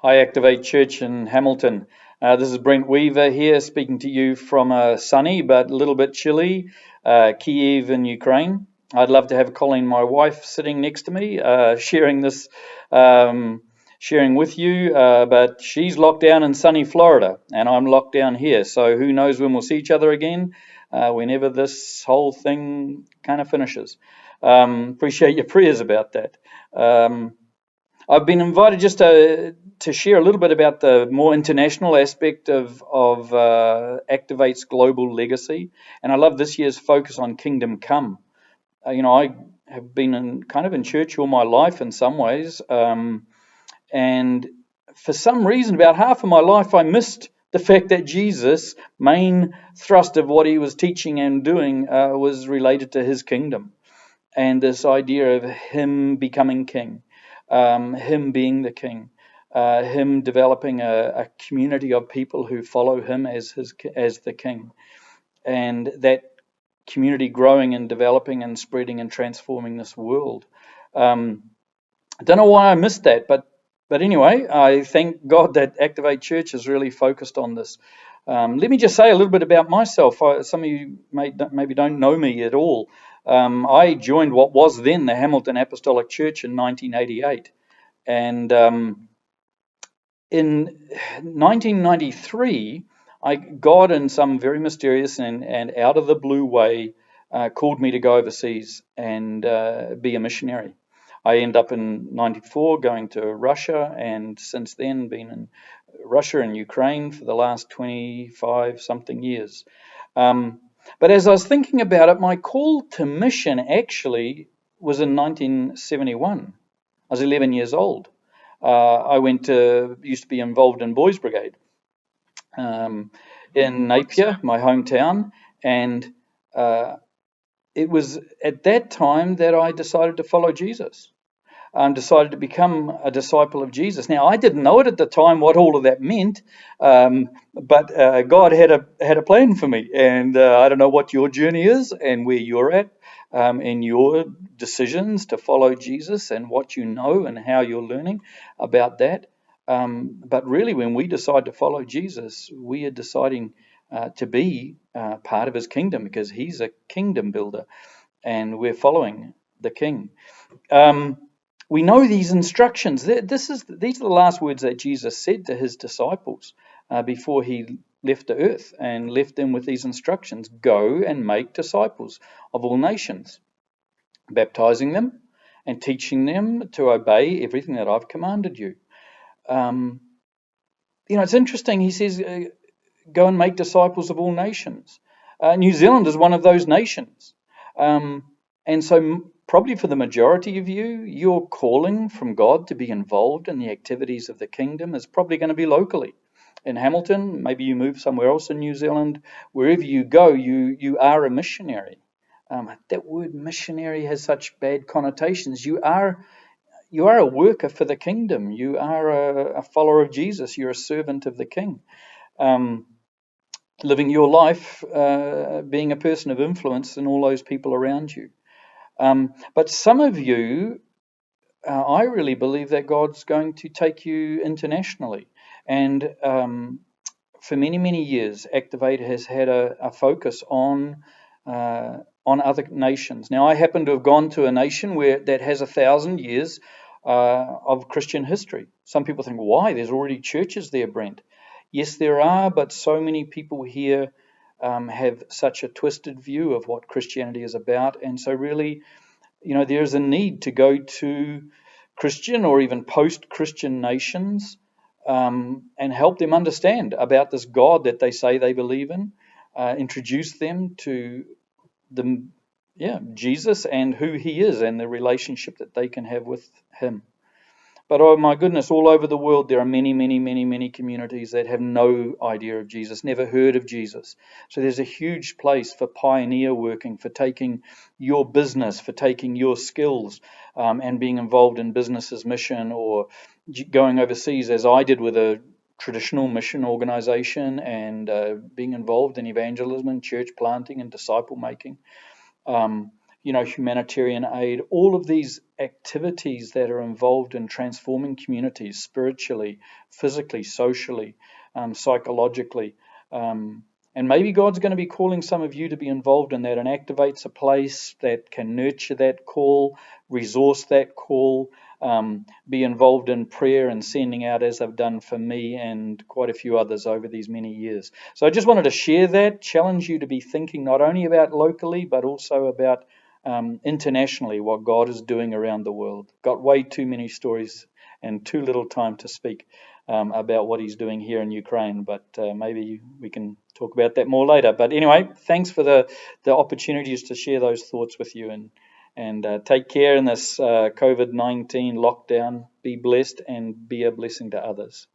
Hi, Activate Church in Hamilton. This is Brent Weaver here, speaking to you from a sunny but a little bit chilly Kiev in Ukraine. I'd love to have Colleen, my wife, sitting next to me, um, sharing with you. But she's locked down in sunny Florida, and I'm locked down here. So who knows when we'll see each other again? Whenever this whole thing kind of finishes. Appreciate your prayers about that. I've been invited just to share a little bit about the more international aspect of Activate's global legacy, and I love this year's focus on Kingdom Come. I have been kind of in church all my life in some ways, and for some reason, about half of my life, I missed the fact that Jesus' main thrust of what he was teaching and doing was related to his kingdom, and this idea of him becoming king, him being the king, him developing a community of people who follow him as the king, and that community growing and developing and spreading and transforming this world. I don't know why I missed that, but anyway, I thank God that Activate Church is really focused on this. Let me just say a little bit about myself. Some of you maybe don't know me at all. I joined what was then the Hamilton Apostolic Church in 1988. And in 1993, God, in some very mysterious and out of the blue way, called me to go overseas and be a missionary. I ended up in 94 going to Russia, and since then been in Russia and Ukraine for the last 25 something years. But as I was thinking about it, my call to mission actually was in 1971. I was 11 years old. I used to be involved in Boys Brigade in Napier, my hometown, and it was at that time that I decided to follow Jesus. Decided to become a disciple of Jesus. Now, I didn't know it at the time what all of that meant, but God had a plan for me, and I don't know what your journey is and where you're at in your decisions to follow Jesus and what you know and how you're learning about that. But really, when we decide to follow Jesus, we are deciding to be part of his kingdom because he's a kingdom builder, and we're following the King. We know these instructions. These are the last words that Jesus said to his disciples before he left the earth, and left them with these instructions: go and make disciples of all nations, baptizing them and teaching them to obey everything that I've commanded you. It's interesting. He says, go and make disciples of all nations. New Zealand is one of those nations. And so probably for the majority of you, your calling from God to be involved in the activities of the kingdom is probably going to be locally. In Hamilton, maybe you move somewhere else in New Zealand. Wherever you go, you are a missionary. That word missionary has such bad connotations. You are a worker for the kingdom. You are a follower of Jesus. You're a servant of the King. Living your life, being a person of influence in all those people around you. But some of you, I really believe that God's going to take you internationally. And for many, many years, Activate has had a focus on other nations. Now, I happen to have gone to a nation that has 1,000 years of Christian history. Some people think, why? There's already churches there, Brent. Yes, there are, but so many people here have such a twisted view of what Christianity is about. And so really, there's a need to go to Christian or even post-Christian nations and help them understand about this God that they say they believe in, introduce them to Jesus and who he is and the relationship that they can have with him. But oh my goodness, all over the world there are many, many, many, many communities that have no idea of Jesus, never heard of Jesus. So there's a huge place for pioneer working, for taking your business, for taking your skills and being involved in business's mission, or going overseas as I did with a traditional mission organization, and being involved in evangelism and church planting and disciple making. humanitarian aid, all of these activities that are involved in transforming communities spiritually, physically, socially, psychologically. And maybe God's going to be calling some of you to be involved in that, and activates a place that can nurture that call, resource that call, be involved in prayer and sending out, as I've done for me and quite a few others over these many years. So I just wanted to share that, challenge you to be thinking not only about locally, but also about internationally, what God is doing around the world. Got way too many stories and too little time to speak about what he's doing here in Ukraine, but maybe we can talk about that more later. But anyway, thanks for the opportunities to share those thoughts with you, and take care in this COVID-19 lockdown. Be blessed and be a blessing to others.